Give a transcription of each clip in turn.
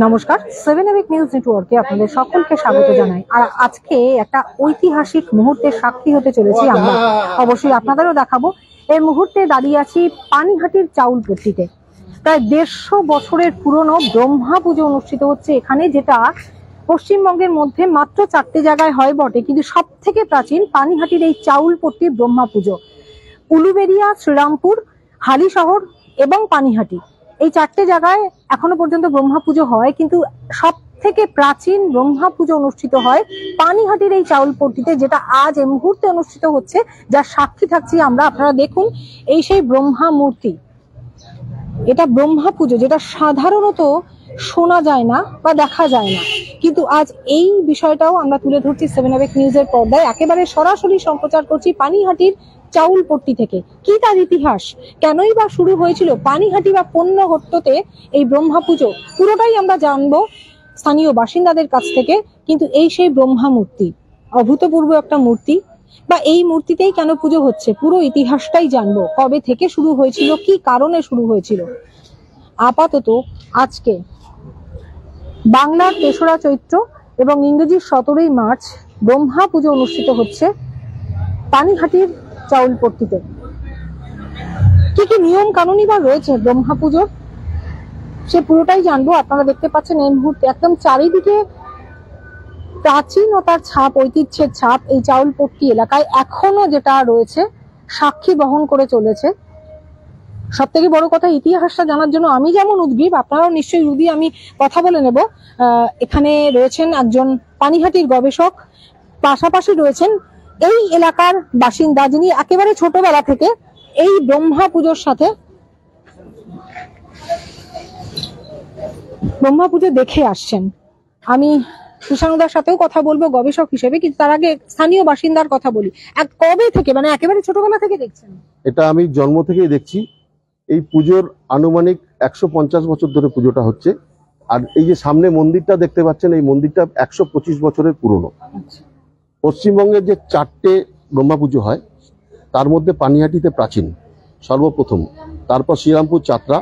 নমস্কার, 7 এভিক নিউজ নেটওয়ার্কে আপনাদের সকলকে স্বাগত জানাই। আর আজকে একটা ঐতিহাসিক মুহূর্তের সাক্ষী হতে চলেছি আমরা, অবশ্যই আপনাদেরও দেখাবো। এই মুহূর্তে দাঁড়িয়ে আছি পানিহাটির চাউলপট্টিতে। প্রায় 150 বছরের পুরনো ব্রহ্মা পুজো অনুষ্ঠিত হচ্ছে এখানে, যেটা পশ্চিমবঙ্গের মধ্যে মাত্র 4টে জায়গায় হয় বটে, কিন্তু সব থেকে প্রাচীন পানিহাটির এই চাউলপট্টির ব্রহ্মা পুজো। উলুবেড়িয়া, শ্রীরামপুর, হালিশহর এবং পানিহাটি, এই 4টে জায়গায় এখনো পর্যন্ত ব্রহ্মা পুজো হয়, কিন্তু সব থেকে প্রাচীন ব্রহ্মা পুজো অনুষ্ঠিত হয় পানিহাটির এই চাউলপট্টিতে, যেটা আজ এই মুহূর্তে অনুষ্ঠিত হচ্ছে, যার সাক্ষী থাকছি আমরা। আপনারা দেখুন, এই সেই ব্রহ্মা মূর্তি। এটা ব্রহ্মা পুজো, যেটা সাধারণত শোনা যায় না বা দেখা যায় না, কিন্তু আজ এই বিষয়টাও আমরা তুলে ধরছি 7 এভিক নিউজের পর্দায়। একেবারে সরাসরি সম্প্রচার করছি পানিহাটির চাউলপট্টি থেকে। কি তার ইতিহাস, কেনই বা শুরু হয়েছিল পানিহাটি বা পণ্যহট্টতে এই ব্রহ্মা পুজো, পুরোটাই আমরা জানবো স্থানীয় বাসিন্দাদের কাছ থেকে। কিন্তু এই সেই ব্রহ্মা মূর্তি, অভূতপূর্ব একটা মূর্তি, বা এই মূর্তিতেই কেন পুজো হচ্ছে, পুরো ইতিহাসটাই জানবো। কবে থেকে শুরু হয়েছিল, কি কারণে শুরু হয়েছিল। আপাতত আজকে বাংলার 3রা চৈত্র এবং ইংরেজির 17ই মার্চ ব্রহ্মা পুজো অনুষ্ঠিত হচ্ছে পানিহাটির চাউলপট্টিতে। কি কি নিয়ম কানুনই বা রয়েছে ব্রহ্মা পুজোর, সে পুরোটাই জানবো। আপনারা দেখতে পাচ্ছেন এই মুহূর্তে একদম চারিদিকে প্রাচীনতার ছাপ, ঐতিহ্যের ছাপ এই চাউলপট্টি এলাকায় এখনো যেটা রয়েছে সাক্ষী বহন করে চলেছে। সব থেকে বড় কথা, ইতিহাসটা জানার জন্য আমি যেমন উদ্গ্রীব, আপনারাও নিশ্চয়ই উদ্গ্রীব। আমি কথা বলে নেব। এখানে রয়েছেন একজন পানিহাটির গবেষক, পাশাপাশি রয়েছেন এই এলাকার বাসিন্দা, যিনি একেবারে ছোটবেলা থেকে এই ব্রহ্মা পুজোর সাথে, ব্রহ্মা পুজো দেখে আসছেন। আমি কৃষাণুদার সাথেও কথা বলবো গবেষক হিসেবে, কিন্তু তার আগে স্থানীয় বাসিন্দার কথা বলি। কবে থেকে, মানে একেবারে ছোটবেলা থেকে দেখছেন? এটা আমি জন্ম থেকেই দেখছি। এই পুজোর আনুমানিক 150 বছর ধরে পুজোটা হচ্ছে। আর এই যে সামনে মন্দিরটা দেখতে পাচ্ছেন, এই মন্দিরটা 125 বছরের পুরনো। পশ্চিমবঙ্গের যে 4টে ব্রহ্মা পুজো হয়, তার মধ্যে পানিহাটিতে প্রাচীন সর্বপ্রথম, তারপর শ্রীরামপুর, চাতরা,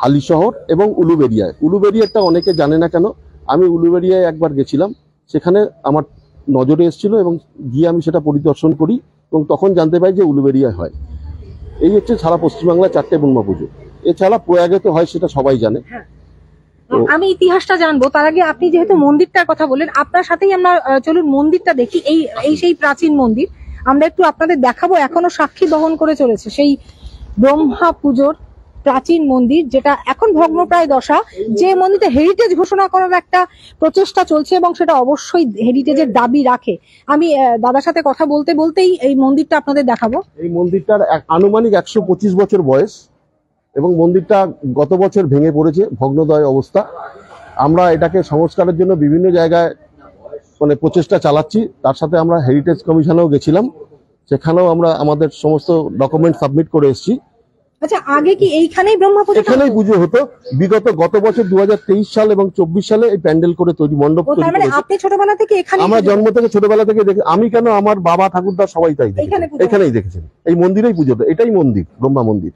হালিশহর এবং উলুবেড়িয়ায়। উলুবেড়িয়াটা অনেকে জানে না কেন, আমি উলুবেড়িয়ায় একবার গেছিলাম, সেখানে আমার নজরে এসেছিল এবং গিয়ে আমি সেটা পরিদর্শন করি এবং তখন জানতে পাই যে উলুবেড়িয়ায় হয়। এই হচ্ছে সারা পশ্চিমবাংলার 4টে ব্রহ্মা পুজো। এছাড়া প্রয়াগে তো হয়, সেটা সবাই জানে। আমি ইতিহাসটা জানবো, তার আগে আপনি যেহেতু মন্দিরটার কথা বললেন, আপনার সাথেই আমরা চলুন মন্দিরটা দেখি। এই সেই প্রাচীন মন্দির, আমরা একটু আপনাদের দেখাবো। এখনো সাক্ষী বহন করে চলেছে সেই ব্রহ্মা পুজোর প্রাচীন মন্দির, যেটা এখন ভগ্নপ্রায় দশা। যে মন্দিরটা হেরিটেজ ঘোষণা করার একটা প্রচেষ্টা চলছে এবং সেটা অবশ্যই হেরিটেজের দাবি রাখে। আমি দাদার সাথে কথা বলতে বলতেই এই মন্দিরটা আপনাদের দেখাবো। এই মন্দিরটার আনুমানিক 125 বছর বয়স এবং মন্দিরটা গত বছর ভেঙে পড়েছে, ভগ্নদয় অবস্থা। আমরা এটাকে সংস্কারের জন্য বিভিন্ন জায়গায় প্রচেষ্টা চালাচ্ছি। তার সাথে আমরা হেরিটেজ কমিশনেও গেছিলাম, সেখানেও আমরা আমাদের সমস্ত ডকুমেন্ট সাবমিট করে এসেছি। আচ্ছা, আগে কি এইখানেই ব্রহ্মা পুজো? এখানেই পুজো হতো। গত বছর 2023 সাল এবং 24 সালে এই প্যান্ডেল করে তৈরি, মণ্ডপ তৈরি করেছে। আপনি ছোটবেলা থেকে এখানে? আমরা জন্ম থেকে ছোটবেলা থেকে দেখি। আমি কেন, আমার বাবা ঠাকুরদা সবাই তাই এখানেই দেখেছেন। এই মন্দিরেই পুজোটা, এটাই মন্দির, ব্রহ্মা মন্দির।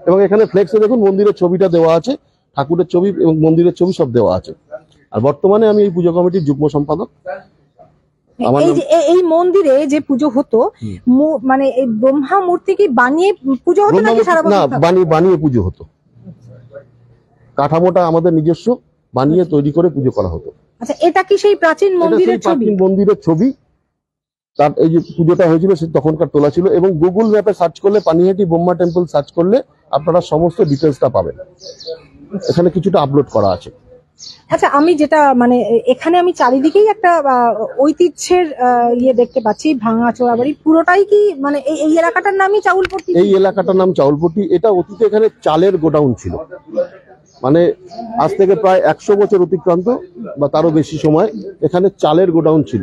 এবং এখানে ফ্লেক্সে দেখুন মন্দিরের ছবিটা দেওয়া আছে, ঠাকুরের ছবি এবং মন্দিরের ছবি সব দেওয়া আছে। আর বর্তমানে আমি এই পুজো কমিটির যুগ্ম সম্পাদক। এই মন্দিরে যে পুজো হতো, মানে এই ব্রহ্মা মূর্তি কি বানিয়ে পুজো হতো নাকি সারা বছর? না, বানিয়ে পুজো হতো। কাঠামোটা আমাদের নিজস্ব বানিয়ে তৈরি করে পুজো করা হতো। আচ্ছা, এটা কি সেই প্রাচীন মন্দিরের ছবি? প্রাচীন মন্দিরের ছবি। তার এই যে পুজোটা হয়েছিল সে তখনকার তোলা ছিল। এবং গুগল ম্যাপে সার্চ করলে, পানিহাটি ব্রহ্মা টেম্পল সার্চ করলে আপনারা সমস্ত ডিটেলসটা পাবেন। এখানে কিছুটা আপলোড করা আছে। আচ্ছা, আমি যেটা মানে এখানে আমি চারিদিকেই একটা ঐতিহ্যের ইয়ে দেখতে পাচ্ছি, ভাঙা চোরা বাড়ি, পুরোটাই কি মানে এই এলাকাটার নামই চাউলপট্টি? এই এলাকাটার নাম চাউলপট্টি। এটা অতীতে এখানে চালের গোডাউন ছিল, মানে আজ থেকে প্রায় 100 বছর অতিক্রান্ত বা তারও বেশি সময় এখানে চালের গোডাউন ছিল।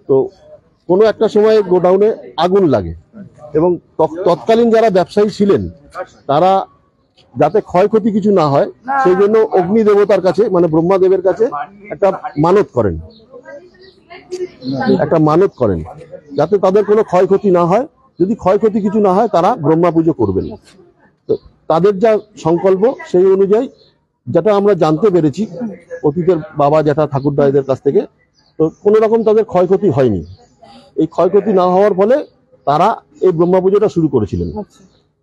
তো কোনো একটা সময় গোডাউনে আগুন লাগে এবং তৎকালীন যারা ব্যবসায়ী ছিলেন, তারা যাতে ক্ষয়ক্ষতি কিছু না হয় সেই জন্য অগ্নি দেবতার কাছে, মানে ব্রহ্মাদেবের কাছে একটা মানত করেন যাতে তাদের কোনো ক্ষয়ক্ষতি না হয়। যদি ক্ষয়ক্ষতি কিছু না হয়, তারা ব্রহ্মা পুজো করবেন। তো তাদের যা সংকল্প, সেই অনুযায়ী যেটা আমরা জানতে পেরেছি অতীতের বাবা জ্যাঠা ঠাকুরদা এদের কাছ থেকে, তো কোনো রকম তাদের ক্ষয়ক্ষতি হয়নি। এই ক্ষয়ক্ষতি না হওয়ার ফলে তারা এই ব্রহ্মা পুজোটা শুরু করেছিলেন।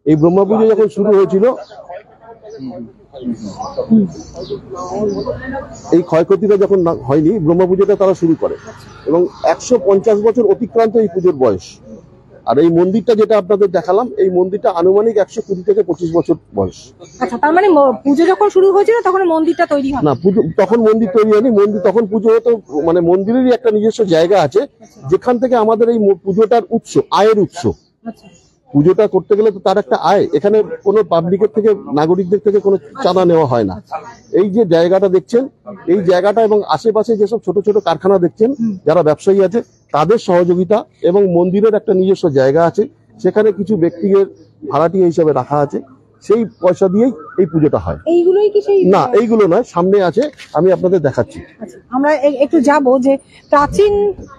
এই ব্রহ্মা পুজো যখন শুরু হয়েছিল, এই ক্ষয়ক্ষতিটা যখন হয়নি, ব্রহ্মা পুজোটা তারা শুরু করে এবং 150 বছর অতিক্রান্ত এই পুজোর বয়স। আর এই মন্দিরটা যেটা আপনাদের দেখালাম, এই মন্দিরটা আনুমানিক 120 থেকে 25 বছর বয়স। আচ্ছা, তার মানে পুজো যখন শুরু হয়েছিল তখন মন্দিরটা তৈরি হয় না? পুজো তখন মন্দির তৈরি হয়নি, মন্দির তখন পুজো হতো, মানে মন্দিরেরই একটা নিজস্ব জায়গা আছে যেখান থেকে আমাদের এই পুজোটার উৎস, আয়ের উৎস। পুজোটা করতে গেলে তো তার একটা আয়, এখানে কোনো পাবলিকের থেকে, নাগরিকদের থেকে কোনো চাঁদা নেওয়া হয় না। এই যে জায়গাটা দেখছেন, এই জায়গাটা এবং আশেপাশে যেসব ছোট ছোট কারখানা দেখছেন, যারা ব্যবসায়ী আছে তাদের সহযোগিতা এবং মন্দিরের একটা নিজস্ব জায়গা আছে, সেখানে কিছু ব্যক্তিদের ভাড়াটিয়া হিসাবে রাখা আছে, সেই পয়সা দিয়েই এই পুজোটা হয়। এইগুলোই কি সেই? না, এইগুলো নয়, সামনে আছে, আমি আপনাদের দেখাচ্ছি। আমরা একটু যাব যে প্রাচীন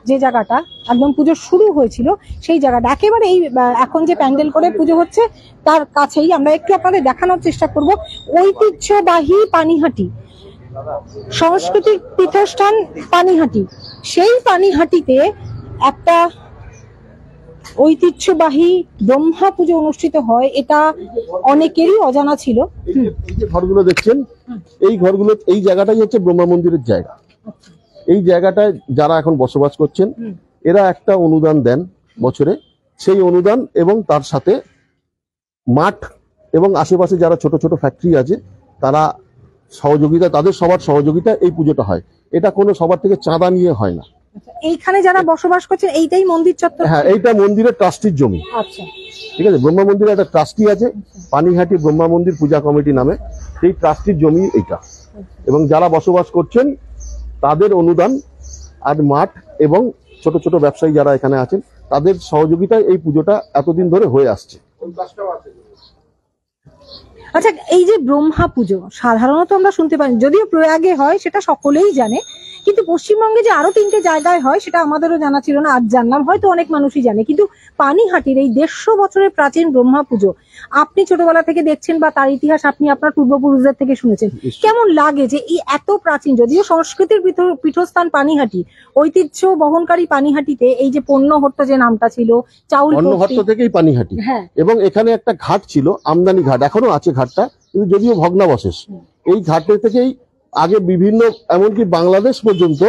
যে জায়গাটা একদম পুজো শুরু হয়েছিল সেই জায়গাটা, একেবারে এই এখন যে প্যান্ডেল করে পুজো হচ্ছে তার কাছেই আমরা একটু আপনাদের দেখানোর চেষ্টা করব। ঐতিহ্যবাহী পানিহাটি, সংস্কৃতির পীঠস্থান পানিহাটি, সেই পানিহাটিতে একটা ঐতিহ্যবাহী ব্রহ্মা পুজো অনুষ্ঠিত হয়, এটা অনেকেরই অজানা ছিল। এই যে ঘরগুলো দেখছেন, এই ঘরগুলো, এই জায়গাটাই হচ্ছে ব্রহ্মা মন্দিরের জায়গা। এই জায়গাটায় যারা এখন বসবাস করছেন, এরা একটা অনুদান দেন বছরে, সেই অনুদান এবং তার সাথে মাঠ এবং আশেপাশে যারা ছোট ছোট ফ্যাক্টরি আছে তারা সহযোগিতা, তাদের সবার সহযোগিতা এই পুজোটা হয়। এটা কোনো সবার থেকে চাঁদা নিয়ে হয় না। এইখানে যারা বসবাস করছেন এইটাই মন্দির চত্বর? হ্যাঁ, এইটা মন্দিরের ট্রাস্টির জমি। আচ্ছা, ঠিক আছে, ব্রহ্মা মন্দিরে একটা ট্রাস্টি আছে, পানিহাটি ব্রহ্মা মন্দির পূজা কমিটি নামে, সেই ট্রাস্টির জমি এইটা। এবং যারা বসবাস করছেন তাদের অনুদান আর মাঠ এবং ছোট ছোট ব্যবসায়ী যারা এখানে আছেন তাদের সহযোগিতায় এই পুজোটা এতদিন ধরে হয়ে আসছে। আচ্ছা, এই যে ব্রহ্মা পুজো সাধারণত আমরা শুনতে পাই, যদিও প্রয়াগে হয় সেটা সকলেই জানে, কিন্তু পশ্চিমবঙ্গে যে আরো 3টে জায়গায় হয় সেটা আমাদেরও জানা ছিল না, আজ জানলাম, হয়তো অনেক মানুষই জানে। কিন্তু পানিহাটির এই 150 বছরের প্রাচীন ব্রহ্মা পুজো আপনি ছোটবেলা থেকে দেখছেন বা তার ইতিহাস আপনি আপনার পূর্বপুরুষদের থেকে শুনেছেন, কেমন লাগে যে এই এত প্রাচীন, যদিও সংস্কৃতির পীঠস্থান পানিহাটি, ঐতিহ্য বহনকারী পানিহাটিতে এই যে পণ্যহট্ট যে নামটা ছিল, চাউল পণ্যহট্ট থেকেই পানিহাটি। হ্যাঁ, এবং এখানে একটা ঘাট ছিল, আমদানি ঘাট, এখনো আছে ঘাটটা, কিন্তু যদিও ভগ্নাবশেষ। এই ঘাটের থেকেই আগে বিভিন্ন, এমনকি বাংলাদেশ পর্যন্ত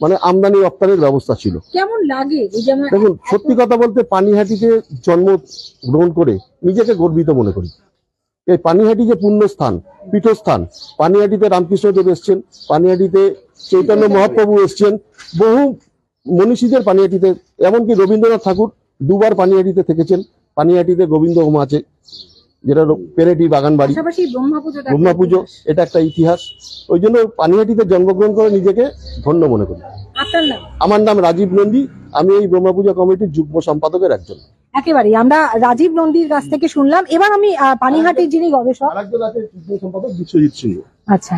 মানে আমদানি রপ্তানির ব্যবস্থা ছিল। কেমন লাগে? দেখুন, সত্যি কথা বলতে পানিহাটিতে জন্ম গ্রহণ করে নিজেকে গর্বিত মনে করি। এই পানিহাটি যে পুণ্যস্থান, পীঠস্থান, পানিহাটিতে রামকৃষ্ণদেব এসছেন, পানিহাটিতে চৈতন্য মহাপ্রভু এসছেন, বহু মনীষীদের পানিহাটিতে, এমনকি রবীন্দ্রনাথ ঠাকুর 2বার পানিহাটিতে থেকেছেন। পানিহাটিতে গোবিন্দ হোম আছে, যেটা পেরেটি বাগান বাড়ি, ব্রহ্মা পুজো, এটা একটা ইতিহাস। ওই জন্য পানিহাটিতে জন্মগ্রহণ করে নিজেকে ধন্য মনে করি। আমার নাম রাজীব নন্দী, আমি এই ব্রহ্মা পুজো কমিটির যুগ্ম সম্পাদকের একজন। একেবারেই আমরা রাজীব নন্দীর কাছ থেকে শুনলাম। এবার আমি পানিহাটির যিনি গবেষক, আরেকজন আছে যুগ্ম সম্পাদক বিশ্বজিৎ সিংহ। আচ্ছা,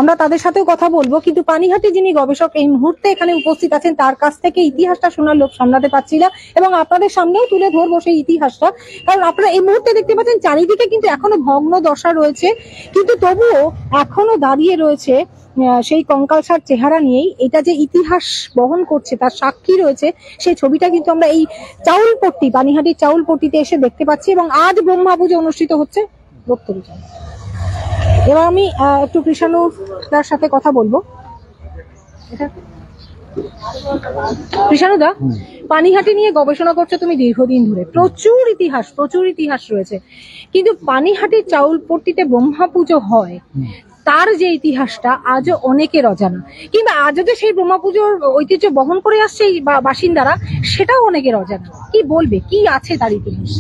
আমরা তাদের সাথেও কথা বলবো, কিন্তু পানিহাটি যিনি গবেষক এই মুহূর্তে এখানে উপস্থিত আছেন তার কাছ থেকে ইতিহাসটা শোনার লোক সামলাতে পারছি না, এবং আপনাদের সামনেও তুলে ধরবো সেই ইতিহাসটা। কারণ আপনারা এই মুহূর্তে দেখতে পাচ্ছেন চারিদিকে কিন্তু এখনো ভগ্ন দশা রয়েছে, কিন্তু তবুও এখনো দাঁড়িয়ে রয়েছে সেই কঙ্কালসার চেহারা নিয়েই। এটা যে ইতিহাস বহন করছে তার সাক্ষী রয়েছে, সেই ছবিটা কিন্তু আমরা এই চাউলপট্টি, পানিহাটির চাউলপট্টিতে এসে দেখতে পাচ্ছি। এবং আজ ব্রহ্মা পুজো অনুষ্ঠিত হচ্ছে। এবার আমি একটু কৃষাণুদার সাথে কথা বলবো। কৃষাণুদা, পানিহাটি নিয়ে গবেষণা করছো তুমি দীর্ঘদিন ধরে, প্রচুর ইতিহাস রয়েছে, কিন্তু পানিহাটির চাউলপট্টিতে ব্রহ্মা পুজো হয়, তার যে ইতিহাসটা আজও অনেকের অজানা, কিংবা আজও যে সেই ব্রহ্মা পুজোর ঐতিহ্য বহন করে আসছে বাসিন্দারা, সেটাও অনেকের অজানা। কি বলবে, কি আছে তার ইতিহাস?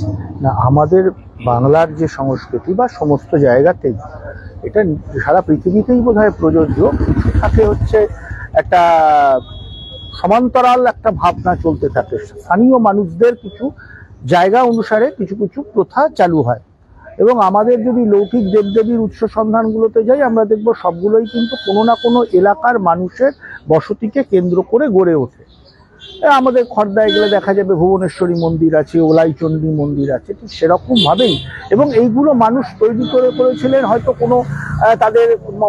না, আমাদের বাংলার যে সংস্কৃতি বা সমস্ত জায়গাতেই, এটা সারা পৃথিবীতেই বোধহয় প্রযোজ্য, থাকে হচ্ছে একটা সমান্তরাল একটা ভাবনা চলতে থাকে। স্থানীয় মানুষদের কিছু জায়গা অনুসারে কিছু কিছু প্রথা চালু হয়, এবং আমাদের যদি লৌকিক দেবদেবীর উৎস সন্ধানগুলোতে যাই, আমরা দেখব সবগুলোই কিন্তু কোনো না কোনো এলাকার মানুষের বসতিকে কেন্দ্র করে গড়ে ওঠে। আমাদের খর্দায় গেলে দেখা যাবে ভুবনেশ্বরী মন্দির আছে, ওলাইচণ্ডী মন্দির আছে, ঠিক সেরকম ভাবেই। এবং এইগুলো মানুষ তৈরি করেছিলেন হয়তো কোনো তাদের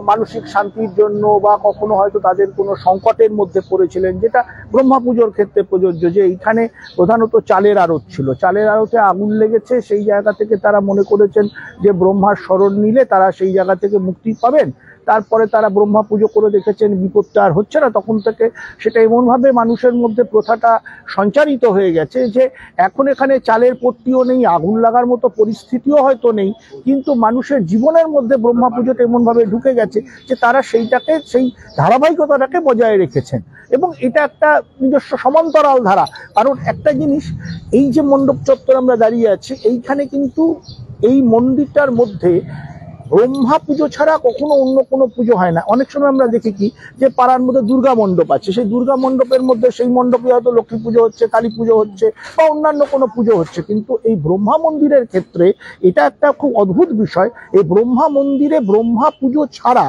মানসিক শান্তির জন্য, বা কখনো হয়তো তাদের কোনো সংকটের মধ্যে পড়েছিলেন, যেটা ব্রহ্মা পুজোর ক্ষেত্রে প্রযোজ্য। যে এইখানে প্রধানত চালের আড়ত ছিল, চালের আড়তে আগুন লেগেছে, সেই জায়গা থেকে তারা মনে করেছেন যে ব্রহ্মার শরণ নিলে তারা সেই জায়গা থেকে মুক্তি পাবেন। তারপরে তারা ব্রহ্মা পুজো করে দেখেছেন বিপদটা আর হচ্ছে না, তখন থেকে সেটা এমনভাবে মানুষের মধ্যে প্রথাটা সঞ্চারিত হয়ে গেছে যে এখন এখানে চালের পট্টিও নেই, আগুন লাগার মতো পরিস্থিতিও হয়তো নেই, কিন্তু মানুষের জীবনের মধ্যে ব্রহ্মা পুজোটা এমনভাবে ঢুকে গেছে যে তারা সেইটাকে, সেই ধারাবাহিকতাটাকে বজায় রেখেছেন। এবং এটা একটা নিজস্ব সমান্তরাল ধারা। কারণ একটা জিনিস, এই যে মণ্ডপ চত্বর আমরা দাঁড়িয়ে আছি, এইখানে কিন্তু এই মন্দিরটার মধ্যে ব্রহ্মা পুজো ছাড়া কখনো অন্য কোনো পুজো হয় না। অনেক সময় আমরা দেখি কি, যে পাড়ার মধ্যে দুর্গা মণ্ডপ আছে, সেই দুর্গা মণ্ডপের মধ্যে সেই মণ্ডপে হয়তো লক্ষ্মী পুজো হচ্ছে, কালী পুজো হচ্ছে, বা অন্যান্য কোনো পুজো হচ্ছে। কিন্তু এই ব্রহ্মা মন্দিরের ক্ষেত্রে এটা একটা খুব অদ্ভুত বিষয়। এই ব্রহ্মা মন্দিরে ব্রহ্মা পুজো ছাড়া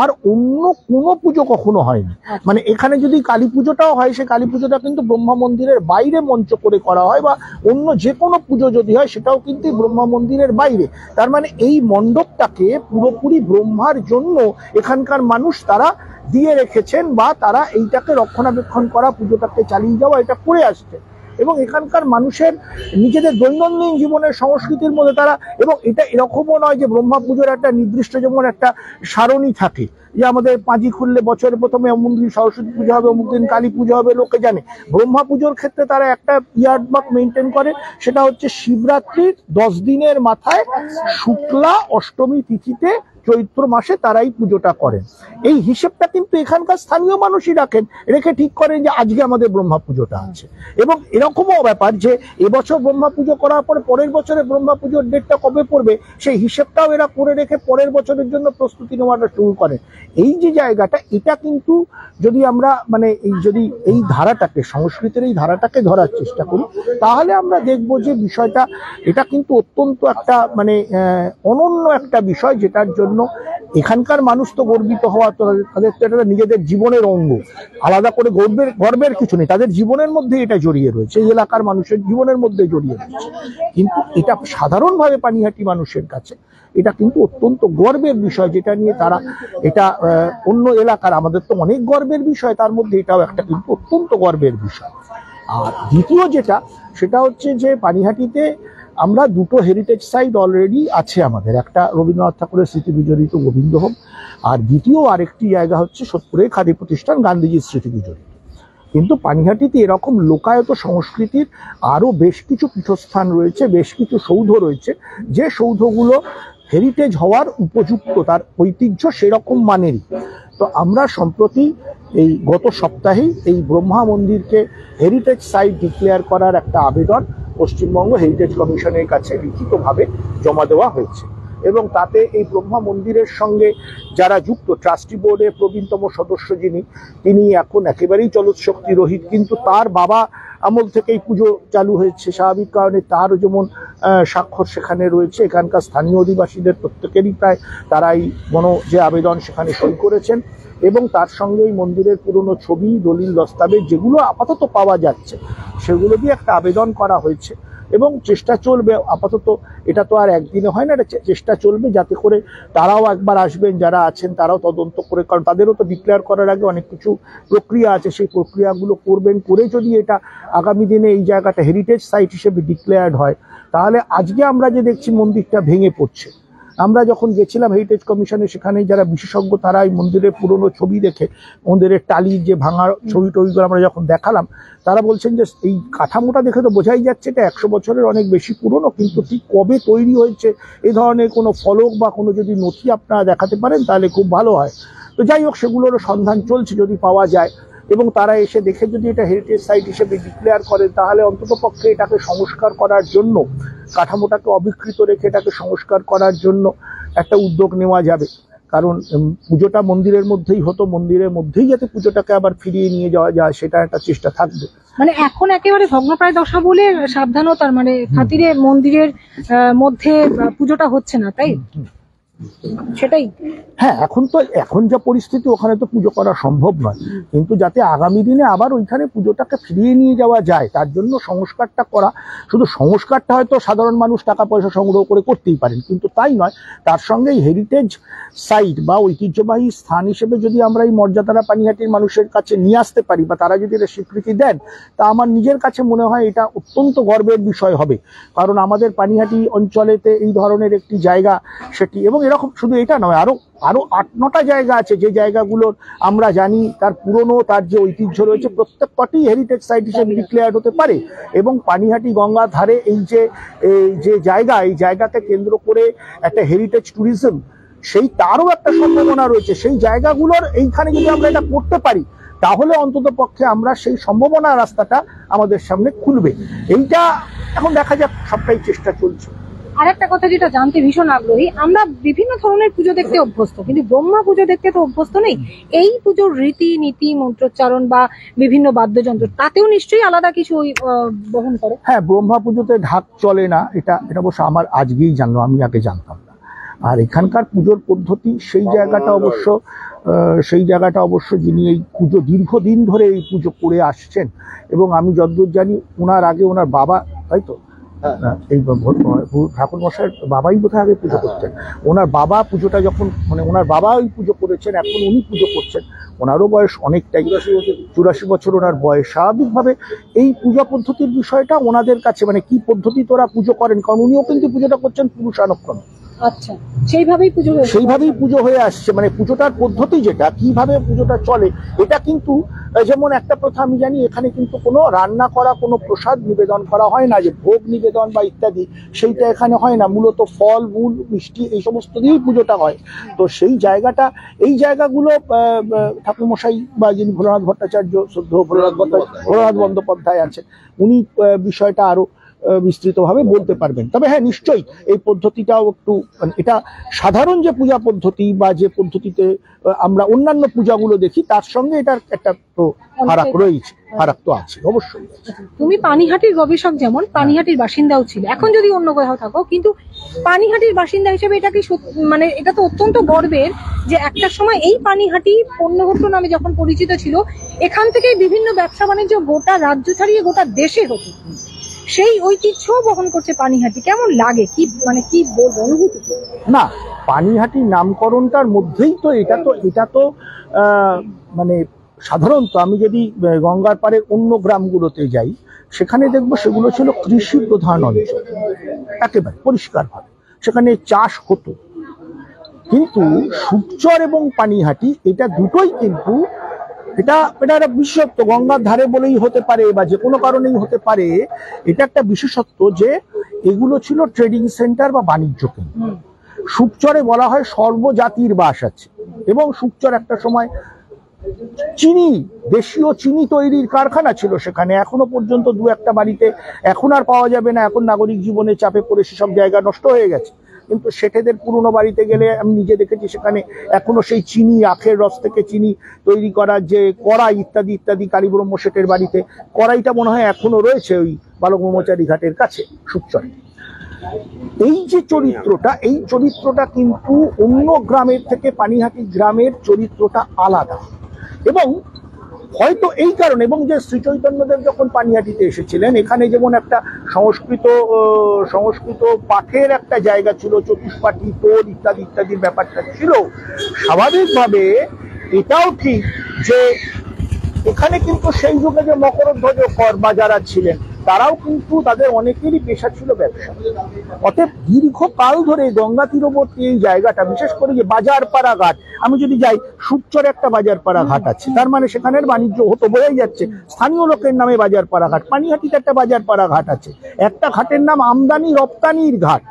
আর অন্য কোনো পুজো কখনো হয়নি। মানে এখানে যদি কালী পুজোটাও হয়, সে কালী পুজোটা কিন্তু ব্রহ্মা মন্দিরের বাইরে মঞ্চ করে করা হয়, বা অন্য যে কোনো পুজো যদি হয় সেটাও কিন্তু ব্রহ্মা মন্দিরের বাইরে। তার মানে এই মণ্ডপটাকে পুরোপুরি ব্রহ্মার জন্য এখানকার মানুষ তারা দিয়ে রেখেছেন, বা তারা এইটাকে রক্ষণাবেক্ষণ করা, পুজোটাকে চালিয়ে যাওয়া, এটা করে আসছে। এবং এখানকার মানুষের নিজেদের দৈনন্দিন জীবনের সংস্কৃতির মধ্যে তারা, এবং এটা এরকমও নয় যে ব্রহ্মা পুজোর একটা নির্দিষ্ট যেমন একটা সারণী থাকে, যে আমাদের পাঁজি খুললে বছরের প্রথমে অমুক দিন সরস্বতী পুজো হবে, অমুক দিন কালী পুজো হবে, লোকে জানে। ব্রহ্মা পুজোর ক্ষেত্রে তারা একটা ইয়ার্ডমার্ক মেনটেন করে, সেটা হচ্ছে শিবরাত্রির 10 দিনের মাথায় শুক্লা অষ্টমী তিথিতে চৈত্র মাসে তারা এই পুজোটা করেন। এই হিসেবটা কিন্তু এখানকার স্থানীয় মানুষই রাখেন, রেখে ঠিক করেন যে আজকে আমাদের ব্রহ্মা পুজোটা আছে। এবং এরকমও ব্যাপার যে এবছর ব্রহ্মা পুজো করার পরে পরের বছরে ব্রহ্মা পুজোর ডেটটা কবে পড়বে, সেই হিসেবটাও এরা করে রেখে পরের বছরের জন্য প্রস্তুতি নেওয়াটা শুরু করেন। এই যে জায়গাটা, এটা কিন্তু যদি আমরা মানে এই ধারাটাকে, সংস্কৃতির এই ধারাটাকে ধরার চেষ্টা করি, তাহলে আমরা দেখব যে বিষয়টা এটা কিন্তু অত্যন্ত একটা মানে অনন্য একটা বিষয়, যেটার জন্য এখানকার মানুষ তো গর্বিত হওয়া, তাদের তো এটা নিজেদের জীবনের অঙ্গ, আলাদা করে গর্বের কিছু নেই, তাদের জীবনের মধ্যে এটা জড়িয়ে রয়েছে, এই এলাকার মানুষের জীবনের মধ্যে জড়িয়ে রয়েছে। কিন্তু এটা সাধারণভাবে পানিহাটি মানুষের কাছে এটা কিন্তু অত্যন্ত গর্বের বিষয়, যেটা নিয়ে তারা এটা অন্য এলাকার, আমাদের তো অনেক গর্বের বিষয়, তার মধ্যে এটাও একটা কিন্তু অত্যন্ত গর্বের বিষয়। আর দ্বিতীয় যেটা, সেটা হচ্ছে যে পানিহাটিতে আমরা দুটো হেরিটেজ সাইট অলরেডি আছে আমাদের, একটা রবীন্দ্রনাথ ঠাকুরের স্মৃতি বিজড়িত গোবিন্দভোগ, আর দ্বিতীয় আরেকটি জায়গা হচ্ছে সোদপুরের খাদি প্রতিষ্ঠান গান্ধীজির স্মৃতি বিজড়িত। কিন্তু পানিহাটিতে এরকম লোকায়ত সংস্কৃতির আরও বেশ কিছু পীঠস্থান রয়েছে, বেশ কিছু সৌধ রয়েছে, যে সৌধগুলো হেরিটেজ হওয়ার উপযুক্ত, তার ঐতিহ্য সেরকম মানেরই। তো আমরা সম্প্রতি এই গত সপ্তাহেই এই ব্রহ্মা মন্দিরকে হেরিটেজ সাইট ডিক্লেয়ার করার একটা আবেদন পশ্চিমবঙ্গ হেরিটেজ কমিশনের কাছে লিখিতভাবে জমা দেওয়া হয়েছে। এবং তাতে এই ব্রহ্মা মন্দিরের সঙ্গে যারা যুক্ত, ট্রাস্টি বোর্ডের প্রবীণতম সদস্য তিনি এখন একেবারেই চলৎশক্তি রহিত, কিন্তু তার বাবা আমল থেকেই পুজো চালু হয়েছে, স্বাভাবিক কারণে তারও যেমন স্বাক্ষর সেখানে রয়েছে। এখানকার স্থানীয় অধিবাসীদের প্রত্যেকেরই প্রায় তারাই যে আবেদন সেখানে সই করেছেন। এবং তার সঙ্গে এই মন্দিরের পুরনো ছবি, দলিল, দস্তাবেজ যেগুলো আপাতত পাওয়া যাচ্ছে, সেগুলো দিয়ে একটা আবেদন করা হয়েছে। এবং চেষ্টা চলবে, আপাতত এটা তো আর একদিনে হয় না, এটা চেষ্টা চলবে যাতে করে তারাও একবার আসবেন, যারা আছেন তারাও তদন্ত করে, কারণ তাদেরও তো ডিক্লেয়ার করার আগে অনেক কিছু প্রক্রিয়া আছে, সেই প্রক্রিয়াগুলো করবেন, করে যদি এটা আগামী দিনে এই জায়গাটা হেরিটেজ সাইট হিসেবে ডিক্লেয়ার্ড হয়, তাহলে আজকে আমরা যে দেখছি মন্দিরটা ভেঙে পড়ছে, আমরা যখন গেছিলাম হেরিটেজ কমিশনে, সেখানে যারা বিশেষজ্ঞ তারা এই মন্দিরের পুরনো ছবি দেখে, মন্দিরের টালির যে ভাঙার ছবি টবিগুলো আমরা যখন দেখালাম, তারা বলছেন যে এই কাঠামোটা দেখে তো বোঝাই যাচ্ছে এটা 100 বছরের অনেক বেশি পুরনো, কিন্তু ঠিক কবে তৈরি হয়েছে এই ধরনের কোনো ফলক বা কোনো যদি নথি আপনারা দেখাতে পারেন তাহলে খুব ভালো হয়। তো যাই হোক, সেগুলোরও সন্ধান চলছে, যদি পাওয়া যায় এবং তারা এসে দেখে যদি এটা হেরিটেজ সাইট হিসেবে ডিক্লেয়ার করে, তাহলে অন্ততপক্ষে এটাকে সংস্কার করার জন্য, কাঠামোটাকে অবিকৃত রেখে এটাকে সংস্কার করার জন্য একটা উদ্যোগ নেওয়া যাবে। কারণ পুজোটা মন্দিরের মধ্যেই হতো, মন্দিরের মধ্যেই যাতে পুজোটাকে আবার ফিরিয়ে নিয়ে যাওয়া যায় সেটা একটা চেষ্টা থাকবে। মানে এখন একেবারে ভগ্নপ্রায় দশা বলে সাবধানতার মানে খাতিরে মন্দিরের মধ্যে পুজোটা হচ্ছে না, তাই? সেটাই। হ্যাঁ, এখন যা পরিস্থিতি, ওখানে তো পুজো করা সম্ভব নয়, কিন্তু যাতে আগামী দিনে আবার ওইখানে পুজোটাকে ফিরিয়ে নিয়ে যাওয়া যায় তার জন্য সংস্কারটা করা। শুধু সংস্কারটা হয়তো সাধারণ মানুষ টাকা পয়সা সংগ্রহ করে করতেই পারেন, কিন্তু তাই নয়, তার সঙ্গে হেরিটেজ সাইট বা ঐতিহ্যবাহী স্থান হিসেবে যদি আমরা এই মর্যাদারা পানিহাটির মানুষের কাছে নিয়ে আসতে পারি বা তারা যদি এটা স্বীকৃতি দেন, তা আমার নিজের কাছে মনে হয় এটা অত্যন্ত গর্বের বিষয় হবে। কারণ আমাদের পানিহাটি অঞ্চলেতে এই ধরনের একটি জায়গা সেটি, এবং এরকম শুধু এটা নয়, আরো 8-9টা জায়গা আছে যে জায়গাগুলোর আমরা জানি তার পুরনো, তার যে ঐতিহ্য রয়েছে, প্রত্যেকটি হেরিটেজ সাইট হিসেবে ডিক্লেয়ার্ড হতে পারে। এবং পানিহাটি গঙ্গার ধারে এই যে জায়গা, এই জায়গাকে কেন্দ্র করে একটা হেরিটেজ ট্যুরিজম, সেই তারও একটা সম্ভাবনা রয়েছে। সেই জায়গাগুলোর এইখানে যদি আমরা এটা করতে পারি, তাহলে অন্তত পক্ষে আমরা সেই সম্ভাবনার রাস্তাটা আমাদের সামনে খুলবে। এইটা এখন দেখা যাক, সবটাই চেষ্টা চলছে। আর একটা কথা যেটা জানতে ভীষণ আগ্রহী, আমরা বিভিন্ন ধরনের পুজো দেখতে অভ্যস্ত, কিন্তু ব্রহ্মা পুজো দেখতে তো অভ্যস্ত নেই। এই পুজোর রীতি নীতি, মন্ত্রোচ্চারণ বা বিভিন্ন বাদ্যযন্ত্র, তাতেও নিশ্চয়ই আলাদা কিছু বহন করে। হ্যাঁ, ব্রহ্মা পুজোতে ঢাক চলে না, এটা অবশ্য আমার আজকেই জানলো, আমি আগে জানতাম না। আর এখানকার পুজোর পদ্ধতি, সেই জায়গাটা অবশ্য যিনি এই পুজো দীর্ঘদিন ধরে এই পুজো করে আসছেন, এবং আমি যতদূর জানি ওনার আগে ওনার বাবা, তাই তো এই ঠাকুর মশাইয়ের বাবাই বোধহয় আগে পুজো করতেন। ওনার বাবা পুজোটা যখন, মানে ওনার বাবা ওই পুজো করেছেন, এখন উনি পুজো করছেন। ওনারও বয়স অনেকটাই, 84 বছর ওনার বয়স। স্বাভাবিকভাবে এই পূজা পদ্ধতির বিষয়টা ওনাদের কাছে, মানে কি পদ্ধতি তোরা পুজো করেন, কারণ উনিও কিন্তু পুজোটা করছেন পুরুষানুক্রমে। আচ্ছা, সেইভাবেই পুজো হয়ে আসছে। মানে পুজোটার পদ্ধতি যেটা, কিভাবে পুজোটা চলে, এটা কিন্তু যেমন একটা প্রথা আমি জানি, এখানে কিন্তু কোনো রান্না করা, কোনো প্রসাদ নিবেদন করা হয় না, যে ভোগ নিবেদন বা ইত্যাদি, সেইটা এখানে হয় না। মূলত ফল মূল মিষ্টি এই সমস্ত দিয়েই পুজোটা হয়। তো সেই জায়গাটা, এই জায়গাগুলো ঠাকুরমশাই বা যিনি ভোলানাথ ভট্টাচার্য, শ্রদ্ধেয় ভোলানাথ বন্দ্যোপাধ্যায় আছেন, উনি বিষয়টা আরো বিস্তৃতভাবে বলতে পারবেন। তবে হ্যাঁ, নিশ্চয়ই এই পদ্ধতিটাও একটু, এটা সাধারণ যে পূজা পদ্ধতি বা যে পদ্ধতিতে আমরা অন্যান্য পূজাগুলো দেখি, তার সঙ্গে এটার একটা তো ফারাক রয়েছে, ফারাক তো আছে অবশ্যই। তুমি পানিহাটির গবেষক, যেমন পানিহাটির বাসিন্দাও ছিল, এখন যদি অন্য কোথাও থাকো, কিন্তু পানিহাটির বাসিন্দা হিসেবে এটা কি মানে এটা তো অত্যন্ত গর্বের যে একটা সময় এই পানিহাটি পণ্যঘট্ট নামে যখন পরিচিত ছিল, এখান থেকেই বিভিন্ন ব্যবসা বাণিজ্য গোটা রাজ্য ছাড়িয়ে গোটা দেশে হতো। সেই ঐতিহ্য বহন করছে পানিহাটি। কেমন লাগে, কি বলবো, অনুভূতি? না, পানিহাটির নামকরণটার মধ্যেই তো এটা তো মানে সাধারণত আমি যদি গঙ্গার পাড়ের অন্য গ্রামগুলোতে যাই, সেখানে দেখবো সেগুলো ছিল কৃষি প্রধান অঞ্চল, একেবারে পরিষ্কারভাবে সেখানে চাষ হতো। কিন্তু সুকচর এবং পানিহাটি, এটা দুটোই কিন্তু এটা একটা বিশেষত্ব, গঙ্গার ধারে বলেই হতে পারে বা যে কোনো কারণেই হতে পারে, এটা একটা বিশেষত্ব যে এগুলো ছিল ট্রেডিং সেন্টার বা বাণিজ্য কেন্দ্র। সুকচরে বলা হয় সর্বজাতির বাস আছে, এবং সুকচর একটা সময় দেশীয় চিনি তৈরির কারখানা ছিল সেখানে। এখনো পর্যন্ত 2-1টা বাড়িতে, এখন আর পাওয়া যাবে না, এখন নাগরিক জীবনে চাপে পড়ে সেসব জায়গা নষ্ট হয়ে গেছে। কিন্তু শেঠেদের পুরনো বাড়িতে গেলে আমি নিজে দেখেছি, সেখানে এখনো সেই চিনি, আখের রস থেকে চিনি তৈরি করার যে কড়াই ইত্যাদি ইত্যাদি, কালীব্রহ্ম শেঠের বাড়িতে কড়াইটা মনে হয় এখনো রয়েছে ওই বালক ব্রহ্মচারী ঘাটের কাছে সুকচরে। এই যে চরিত্রটা, এই চরিত্রটা কিন্তু অন্য গ্রামের থেকে পানিহাটি গ্রামের চরিত্রটা আলাদা। এবং হয়তো এই কারণে, এবং যে শ্রী চৈতন্যদেব যখন পানিহাটিতে এসেছিলেন, এখানে যেমন একটা সংস্কৃত পাঠের একটা জায়গা ছিল, চতুষ্পাঠী, টোল ইত্যাদি ইত্যাদির ব্যাপারটা ছিল, স্বাভাবিকভাবে এটাও ঠিক যে এখানে কিন্তু সেই যুগে যে মকরধ্বজ কর বা যারা ছিলেন, তারাও কিন্তু তাদের অনেকেরই পেশা ছিল ব্যবসা। অতএব দীর্ঘকাল ধরে গঙ্গা তীরবর্তী এই জায়গাটা, বিশেষ করে যে বাজারপাড়া ঘাট, আমি যদি যাই, সুকচরে একটা বাজারপাড়া ঘাট আছে, তার মানে সেখানের বাণিজ্য হতো, বোঝাই যাচ্ছে স্থানীয় লোকের নামে বাজারপাড়া ঘাট। পানিহাটিতে একটা বাজারপাড়া ঘাট আছে, একটা ঘাটের নাম আমদানি রপ্তানির ঘাট।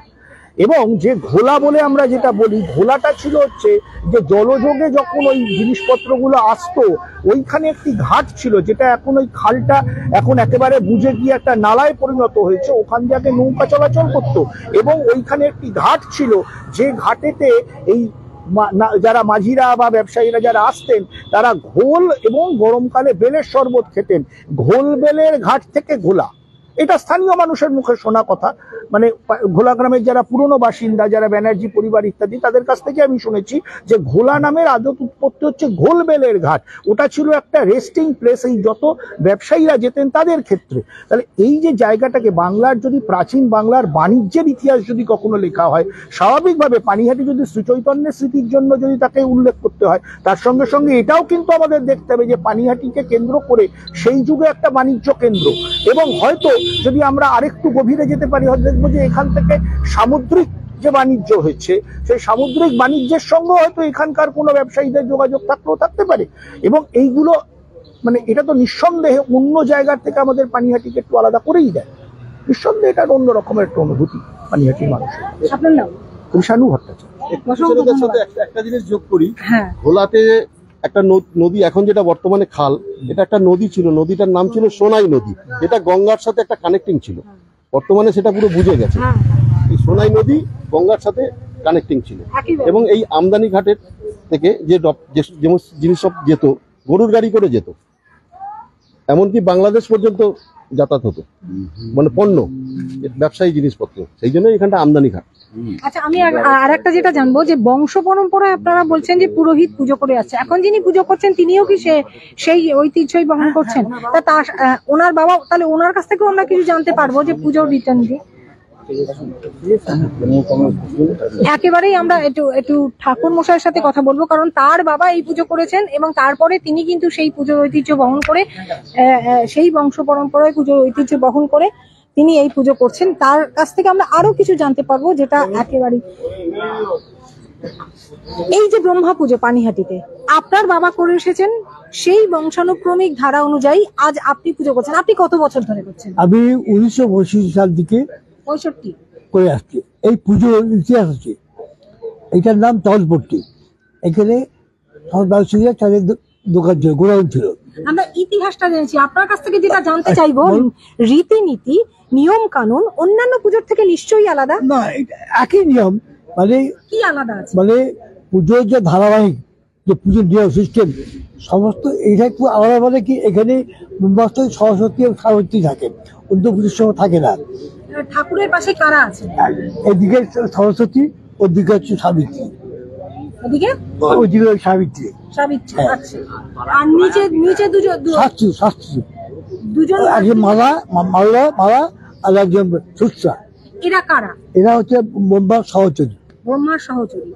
এবং যে ঘোলা বলে আমরা যেটা বলি, ঘোলাটা ছিল হচ্ছে যে জলযোগে যখন ওই জিনিসপত্রগুলো আসতো, ওইখানে একটি ঘাট ছিল, যেটা এখন ওই খালটা এখন একেবারে বুঝে গিয়ে একটা নালায় পরিণত হয়েছে, ওখান থেকে নৌকা চলাচল করতো। এবং ওইখানে একটি ঘাট ছিল, যে ঘাটেতে এই যারা মাঝিরা বা ব্যবসায়ীরা যারা আসতেন, তারা ঘোল এবং গরমকালে বেলের শরবত খেতেন। ঘোল বেলের ঘাট থেকে ঘোলা, এটা স্থানীয় মানুষের মুখে শোনা কথা। মানে ঘোলা গ্রামের যারা পুরনো বাসিন্দা, যারা ব্যানার্জি পরিবার ইত্যাদি, তাদের কাছ থেকে আমি শুনেছি যে ঘোলা নামের আদত উৎপত্তি হচ্ছে ঘোলবেলের ঘাট। ওটা ছিল একটা রেস্টিং প্লেস এই যত ব্যবসায়ীরা যেতেন তাদের ক্ষেত্রে। তাহলে এই যে জায়গাটাকে বাংলার, যদি প্রাচীন বাংলার বাণিজ্যের ইতিহাস যদি কখনো লেখা হয়, স্বাভাবিকভাবে পানিহাটি যদি শ্রীচৈতন্যের স্মৃতির জন্য যদি তাকে উল্লেখ করতে হয়, তার সঙ্গে সঙ্গে এটাও কিন্তু আমাদের দেখতে হবে যে পানিহাটিকে কেন্দ্র করে সেই যুগে একটা বাণিজ্য কেন্দ্র। এবং হয়তো যদি আমরা আরেকটু গভীরে যেতে পারি, হয়তো দেখবো যে এখান থেকে সামুদ্রিক যে বাণিজ্য হয়েছে, সেই সামুদ্রিক বাণিজ্যের সঙ্গে হয়তো এখানকার কোনো ব্যবসায়ীদের যোগাযোগ থাকতে পারে। এবং এইগুলো মানে এটা তো নিঃসন্দেহে অন্য জায়গার থেকে আমাদের পানিহাটিকে একটু আলাদা করেই দেয়। নিঃসন্দেহে এটা অন্য রকমের একটা অনুভূতি পানিহাটির মানুষের। আপনার নাম? শানু ভট্টাচার্য। একটা জিনিস যোগ করি, হ্যাঁ, ভোলাতে একটা নদী, এখন যেটা বর্তমানে খাল, এটা একটা নদী ছিল, নদীটার নাম ছিল সোনাই নদী, যেটা গঙ্গার সাথে একটা কানেক্টিং ছিল। বর্তমানে সেটা পুরো বুঝে গেছে। এই সোনাই নদী গঙ্গার সাথে কানেক্টিং ছিল। এবং এই আমদানি ঘাটের থেকে যে জিনিস সব যেত, গরুর গাড়ি করে যেত, এমনকি বাংলাদেশ পর্যন্ত যাতায়াত হতো, মানে পণ্য, ব্যবসায়ী জিনিসপত্র, সেই জন্য এখানটা আমদানি ঘাট। আচ্ছা, আমি আর একটা যেটা জানবো যে বংশ পরম্পরায় আপনারা বলছেন যে পুরোহিত পুজো করে আসছে, এখন যিনি পুজো করছেন তিনিও কি সেই ঐতিহ্যই বহন করছেন? তা ওনার বাবা, তাহলে ওনার কাছ থেকেও আমরা কিছু জানতে পারবো যে পুজোর রিটার্ন দিয়ে? একেবারেই আমরা একটু ঠাকুর মশাইয়ের সাথে কথা বলবো, কারণ তার বাবা এই পুজো করেছেন এবং তারপরে তিনি কিন্তু সেই পুজোর ঐতিহ্য বহন করে, সেই বংশ পরম্পরায় পুজোর ঐতিহ্য বহন করে তিনি এই পুজো করছেন। তার কাছ থেকে আমরা আরো কিছু জানতে পারবো, যেটা একেবারে এই যে ব্রহ্মা পুজো পানিহাটিতে আপনার বাবা করে এসেছেন, সেই বংশানুক্রমিক ধারা অনুযায়ী আজ আপনি পুজো করছেন। আপনি কত বছর ধরে করছেন? আমি 1965 সাল থেকে 65 করে আসছি। এই পুজোর ইতিহাস আছে, এটার নাম তলপট্টি। এখানে তাদের দোকান ছিল, গোডাউন ছিল। আমরা ইতিহাসটা জেনেছি, আপনার কাছ থেকে যেটা জানতে চাইবো, রীতিনীতি নিয়ম কানুন অন্যান্য পুজোর থেকে নিশ্চয়ই আলাদা? না, একই নিয়ম। মানে কি আলাদা আছে? মানে পুজোর যে ধারাবাহিক যে পুজোর নিয়ম সিস্টেম সমস্ত এইটা একটু আলাদা। মানে কি, এখানে সরস্বতী এবং সাবিত্রী থাকে, অন্য পুজোর সময় থাকে না। ঠাকুরের পাশে কারা আছে? এদিকে সরস্বতী, ওদিকে হচ্ছে সাবিত্রী, ওদিকে সাবিত্রী। আচ্ছা, আর নিচে দুজন একজন মালা আর একজন সুসা। এরা কারা? এরা হচ্ছে ব্রহ্মার সহচরী। ব্রহ্মার সহচরী।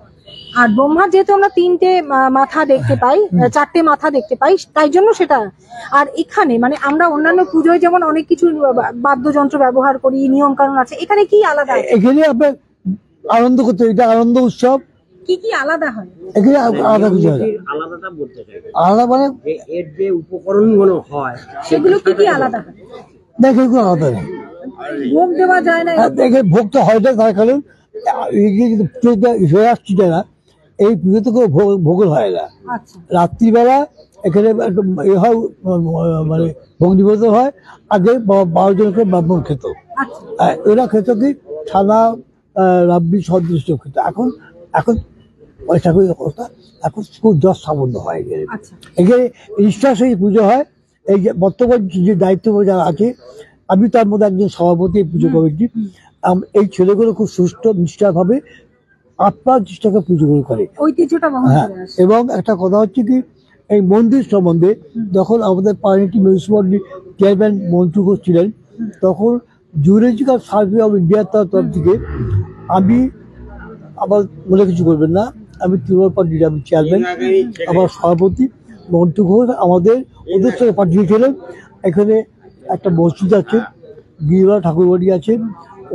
আর ব্রহ্মার যেহেতু আমরা 3টে মাথা দেখতে পাই, 4টে মাথা দেখতে পাই, তাই জন্য সেটা। আর এখানে মানে আমরা অন্যান্য পুজোয় যেমন অনেক কিছু বাদ্যযন্ত্র ব্যবহার করি, নিয়ম কানুন আছে, এখানে কি আলাদা? এখানে আপনার আনন্দ করতে, এটা আনন্দ উৎসব। কি কি আলাদা হয় এখানে? আলাদা কিছু হয়, আলাদাটা বলতে চাই, আলাদা মানে এর যে উপকরণগুলো হয় সেগুলো কি কি আলাদা হয়? দেখে কোনো আলাদা নেই। ভোগ দেওয়া যায় না? দেখে ভোগ তো হয় না, তার কারণ হয়ে আসছি যারা, এই পুজোতে কোনো ভোগ হয় না। রাত্রিবেলা এখানে হয়, মানে ভোগ নিবেদন হয়। আগে 12 জনকে ব্রাহ্মণ খেত, এরা খেত কি ছানা, রাব্বি সদৃশ্য খেত। এখন পয়সা করে অবস্থা, এখন খুব যশ সাবন্ধ হয়। এখানে নিষ্ঠার পুজো হয়। এই যে বর্তমান যে দায়িত্ব যারা আছে, আমি তার মধ্যে একজন সভাপতি পুজো কমিটি। এই ছেলেগুলো খুব সুস্থ নিষ্ঠা ভাবে আত্মার চেষ্টাকে পুজো করে। হ্যাঁ, এবং একটা কথা হচ্ছে কি, এই মন্দির সম্বন্ধে যখন আমাদের পানিহাটি মিউনিসিপালিটি চেয়ারম্যান মন্ত্রী ঘোষ ছিলেন, তখন জিওলজিক্যাল সার্ভে অফ ইন্ডিয়ার তরফ থেকে আমি, আবার মনে কিছু করবেন না, আমি তৃণমূল পার্টির আমি চেয়ারম্যান, আমার সভাপতি মন্ত্রী ঘোষ আমাদের ওদের সঙ্গে পাঠিয়েছিলেন। এখানে একটা মসজিদ আছে, গিরিবালা ঠাকুরবাড়ি আছে,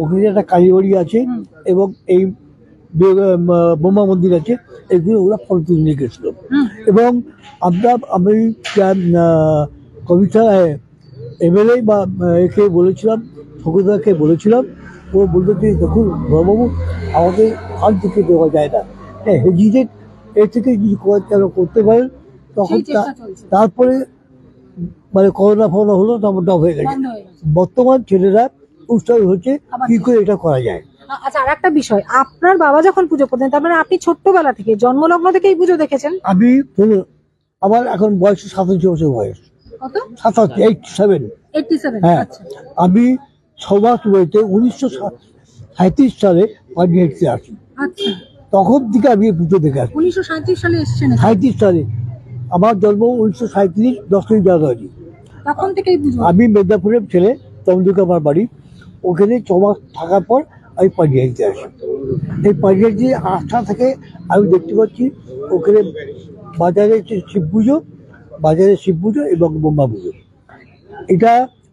ওখানে একটা কালীবাড়ি আছে, এবং এই ব্রহ্মা মন্দির আছে। এগুলো ওরা ফটো তুলে নিয়ে গেছিল। এবং আমি কবিতা এমএলএ বা একে বলেছিলাম, ঠাকুরদাকে বলেছিলাম, ও বলতে যে দেখুন বাবু, আমাদের ফান্ড থেকে দেওয়া যায় না, হেজিটেড এর থেকে যদি করতে পারেন। তখন তারপরে মানে করোনা ফোনা হলো, তেমনটা হয়ে গেছে। বর্তমান ছেলেরা উৎসাহী হচ্ছে কি করে এটা করা যায়। আচ্ছা, আর একটা বিষয়, আপনার বাবা যখন পুজো করতেন, তার মানে আপনি ছোট্টবেলা থেকে, জন্মলগ্ন থেকে এই পুজো দেখেছেন? আমি আমার এখন বয়স 87 বছর বয়স। কত? 87, 87। হ্যাঁ, আমি 6 মাস বয়সে 1937 সালে পানি হেঁটতে আসি। আচ্ছা, তখন থেকে আমি এই পুজো দেখে আসি। 1937 সালে এসেছেন এখানে? 37 সালে, আমার জন্ম 1937 10ই জানুয়ারি। তখন থেকেই পুজো? আমি মেদিনীপুরের ছেলে, তমলুক আমার বাড়ি। ওখানে 6 মাস থাকার পর আমি পানিহাটিতে আসি। এই পানিহাটি আস্থা থেকে আমি দেখতে পাচ্ছি ওখানে বাজারে শিব পুজো এবং বোমা পুজো। এটা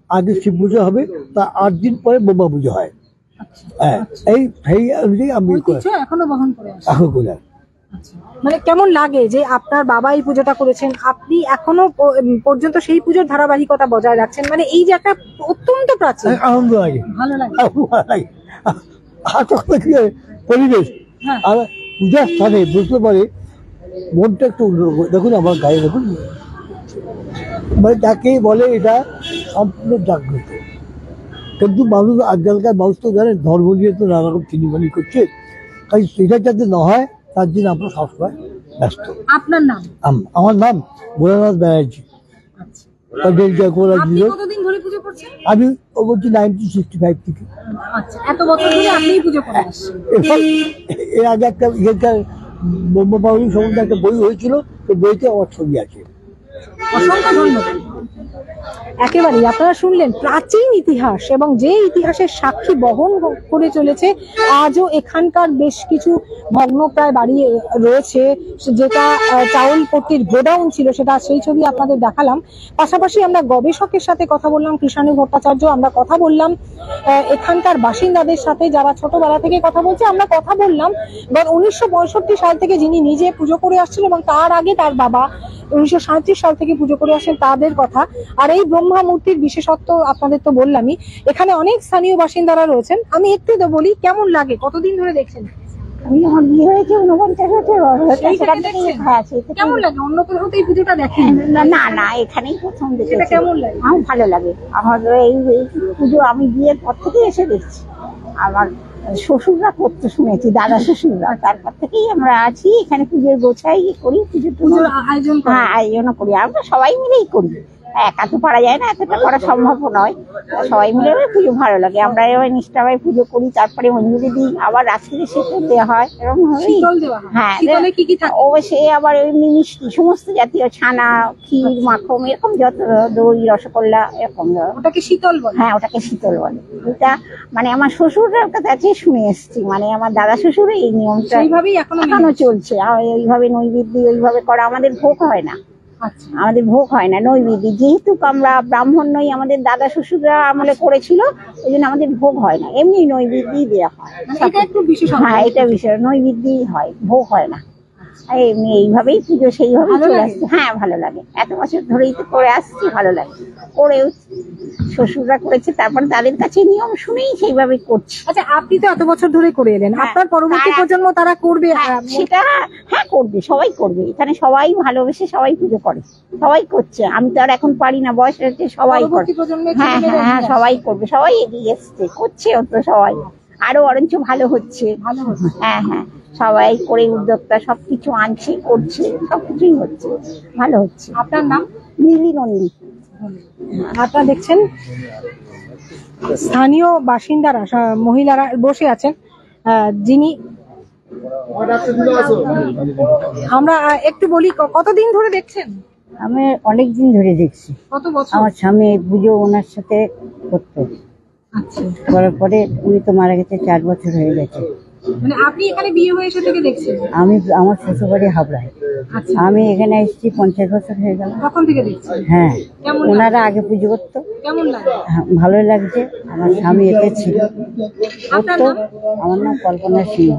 আগে শিব পুজো হবে, তা 8 দিন পরে বোমা পুজো হয়। হ্যাঁ, সেই অনুযায়ী আমি এখনো বহন করে আসি। এখন করে আচ্ছা, মানে কেমন লাগে যে আপনার বাবা এই পুজোটা করেছেন, আপনি এখনো পর্যন্ত সেই পুজোর ধারাবাহিকতা বজায় রাখছেন, মানে এই যে একটা অত্যন্ত প্রাচীন? আনন্দ লাগে, ভালো লাগে। আর তখন কি পরিবেশ হ্যাঁ। আর পূজার স্থানে বুঝতে পারে মনটা একটু অন্যরকম। দেখুন আমার গায়ে দেখুন, মানে যাকে বলে এটা সম্পূর্ণ জাগ্রত। কিন্তু মানুষ আজকালকার মানুষ তো জানেন ধর্ম নিয়ে তো নানা রকম চিনিমানি করছে, তাই এটা যাতে না হয় তার জন্য আমরা সবসময় ব্যস্ত। আপনার নাম? আমার নাম ভোলানাথ ব্যানার্জি। আপনি কতদিন ধরে পুজো করছেন? আমি বলছি 1965 থেকে। আচ্ছা, এত বছর ধরে আপনি পুজো করে আসছেন। এর আগে একটা এখানকার ব্রহ্মপাবনী সম্বন্ধে একটা বই হয়েছিল, তো বইতে আমার ছবি আছে। অসংখ্য ধন্যবাদ। একেবারেই আপনারা শুনলেন প্রাচীন ইতিহাস, এবং যে ইতিহাসের সাক্ষী বহন করে চলেছে আজও এখানকার বেশ কিছু ভগ্নপ্রায় বাড়ি রয়েছে, যেটা চাউল পট্টির গোডাউন ছিল, সেটা সেই ছবি আপনাদের দেখালাম। পাশাপাশি আমরা গবেষকের সাথে কথা বললাম, কৃষাণু ভট্টাচার্য, আমরা কথা বললাম এখানকার বাসিন্দাদের সাথে যারা ছোটবেলা থেকে কথা বলছে। আমরা কথা বললাম 1965 সাল থেকে যিনি নিজে পুজো করে আসছেন, এবং তার আগে তার বাবা 1937 সাল থেকে পুজো করে আসেন, তাদের কথা। আর এই ব্রহ্মা মূর্তির বিশেষত্ব আপনাদের তো বললামই, এখানে অনেক স্থানীয় বাসিন্দারা রয়েছেন। আমি একটু তো বলি, কেমন লাগে, কতদিন ধরে দেখছেন? আমি আমার বিয়ে হয়েছে 49 বছর। কেমন লাগে? অন্য কোথাওতেই পুজোটা দেখেন? না না, এখানেই প্রথম দেখেছি। কেমন লাগে? আমার ভালো লাগে। আমার এই পুজো আমি বিয়ের পর থেকে এসে দেখছি। আমার শ্বশুররা করতে শুনেছি, দাদা শ্বশুররা, তারপর থেকেই আমরা আছি এখানে। পুজোর গোছাই করি, পুজোর আয়োজন করি, আমরা সবাই মিলেই করি। একা তো পারা যায় না, এতটা করা সম্ভব নয়। সবাই মিলে পুজো ভালো লাগে। আমরা এবার নিষ্ঠাভাবে পুজো করি, তারপরে অঞ্জলি দিই, আবার রাত্রে শীতল দেওয়া হয়। এরকম হ্যাঁ, ও সে আবার এমনি মিষ্টি সমস্ত জাতীয় ছানা, ক্ষীর, মাখন, এরকম যত, দই, রসগোল্লা, এরকম। ওটাকে শীতল বলে? হ্যাঁ, ওটাকে শীতল বলে। এটা মানে আমার শ্বশুরের কাছে শুনে এসছি, মানে আমার দাদা শ্বশুর এই নিয়মটা এইভাবেই এখনো চলছে। ওইভাবে নৈবেদ্য ওইভাবে করা, আমাদের ভোগ হয় না। আমাদের ভোগ হয় না নৈবেদ্য, যেহেতু আমরা ব্রাহ্মণ নই, আমাদের দাদা শ্বশুররা আমলে করেছিল, ওই জন্য আমাদের ভোগ হয় না, এমনি নৈবেদ্যই দেওয়া হয়। হ্যাঁ, এটা বিশেষ, নৈবেদ্যই হয়, ভোগ হয় না। এমনি এইভাবেই পুজো সেইভাবেই চলে আসছে। হ্যাঁ, ভালো লাগে। এত বছর ধরেই তো করে আসছি, ভালো লাগে। করেও শ্বশুররা করেছে, তারপর তাদের কাছে নিয়ম শুনেই সেইভাবে করছি। আচ্ছা, আপনি তো এত বছর ধরে করে এলেন, আপনার পরবর্তী প্রজন্ম তারা করবে সেটা? হ্যাঁ, করবে, সবাই করবে। এখানে সবাই ভালোবেসে সবাই পুজো করে, সবাই করছে। আমি তো আর এখন পারি না, বয়স হচ্ছে, সবাই করে। হ্যাঁ হ্যাঁ হ্যাঁ, সবাই করবে, সবাই এগিয়ে এসছে, করছে তো সবাই, আরো বরঞ্চ ভালো হচ্ছে। হ্যাঁ হ্যাঁ, সবাই করে উদ্যোক্তা সবকিছু আনছে, করছে, সবকিছুই হচ্ছে, ভালো হচ্ছে। আপনার নাম? মিলি নন্দী। আপনারা দেখছেন স্থানীয় বাসিন্দারা, মহিলারা বসে আছেন, যিনি, আমরা একটু বলি কতদিন ধরে দেখছেন? আমি অনেক দিন ধরে দেখছি। কত বছর? আমার স্বামী পুজো ওনার সাথে করতো। আচ্ছা, করার পরে উনি তো মারা গেছে, 4 বছর হয়ে গেছে। মানে আপনি এখানে বিয়ে হয়ে এসে থেকে দেখছেন? আমি, আমার শ্বশুরবাড়ি হাবড়ায়। আচ্ছা, আমি এখানে এসেছি 50 বছর হয়ে গেল। তখন থেকে দেখছেন? হ্যাঁ, ওনারা আগে পুজো করতো। কেমন লাগে? ভালোই লাগছে। আমার স্বামী এতে ছিল, করতো। আমার নাম কল্পনা সিংহ।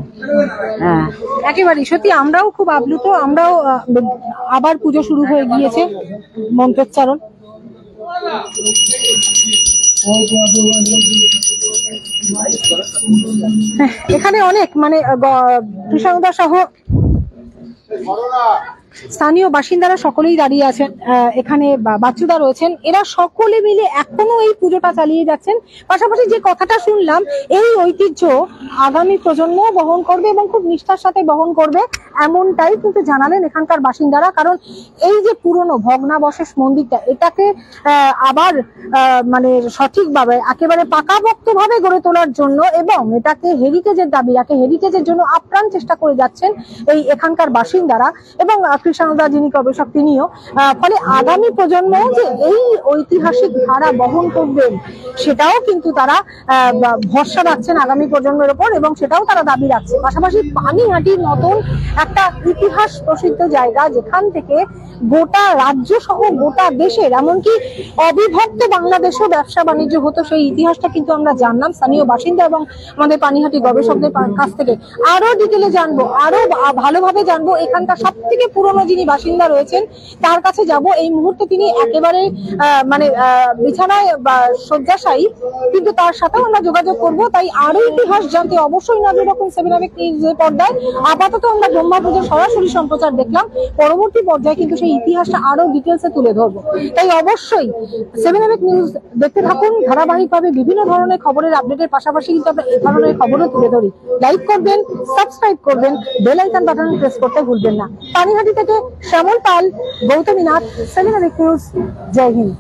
হ্যাঁ, একেবারে সত্যি, আমরাও খুব আপ্লুত। আমরাও আবার পুজো শুরু হয়ে গিয়েছে, মন্ত্রোচ্চারণ। এখানে অনেক, মানে কৃষ্ণদা সহ স্থানীয় বাসিন্দারা সকলেই দাঁড়িয়ে আছেন, এখানে বাচ্চুদা রয়েছেন, এরা সকলে মিলে এখনো এই পুজোটা চালিয়ে যাচ্ছেন। পাশাপাশি যে কথাটা শুনলাম, এই ঐতিহ্য আগামী প্রজন্ম বহন করবে এবং খুব নিষ্ঠার সাথে বহন করবে, এমনটাই কিন্তু জানালেন এখানকার বাসিন্দারা। কারণ এই যে পুরনো ভগ্নাবশেষ মন্দিরটা, এটাকে আবার মানে সঠিকভাবে একেবারে পাকাপোক্তভাবে গড়ে তোলার জন্য এবং এটাকে হেরিটেজের দাবি রাখে, হেরিটেজের জন্য আপ্রাণ চেষ্টা করে যাচ্ছেন এই এখানকার বাসিন্দারা এবং কৃষ্ণদা যিনি গবেষক তিনিও। ফলে আগামী প্রজন্ম যে এই ঐতিহাসিক ধারা বহন করবেন সেটাও কিন্তু তারা ভরসা রাখছেন আগামী প্রজন্মের উপর এবং সেটাও তারা দাবি রাখছে। পাশাপাশি পানিহাটির মতন একটা ইতিহাস প্রসিদ্ধ জায়গা, যেখান থেকে গোটা রাজ্য সহ গোটা দেশের এমনকি অবিভক্ত বাংলাদেশও ব্যবসা বাণিজ্য হতো, সেই ইতিহাসটা কিন্তু আমরা জানলাম স্থানীয় বাসিন্দা এবং আমাদের পানিহাটি গবেষকদের কাছ থেকে। আরো ডিটেলে জানবো, আরো ভালোভাবে জানবো, এখানকার সব থেকে পুরনো যিনি বাসিন্দা রয়েছেন তার কাছে যাব। এই মুহূর্তে তিনি একেবারে মানে বিছানায় শয্যাশায়ী, কিন্তু তার সাথেও আমরা যোগাযোগ করব। তাই আরো ইতিহাস জানতে অবশ্যই নজর রাখুন 7 আবেগ নিউজের পর্দায়। আপাতত আমরা ব্রহ্মা পুজোর সরাসরি সম্প্রচার দেখলাম, পরবর্তী পর্যায়ে কিন্তু সেই ইতিহাসটা আরো ডিটেলসে তুলে ধরবো। তাই অবশ্যই 7 আবেগ নিউজ দেখতে থাকুন। ধারাবাহিকভাবে বিভিন্ন ধরনের খবরের আপডেটের পাশাপাশি কিন্তু আমরা এই ধরনের খবরও তুলে ধরি। লাইক করবেন, সাবস্ক্রাইব করবেন, বেল আইকন বাটন প্রেস করতে ভুলবেন না। পানিহাটি থেকে শ্যামল পাল, গৌতমী নাথ, 7 আবেগ নিউজ। জয় হিন্দ।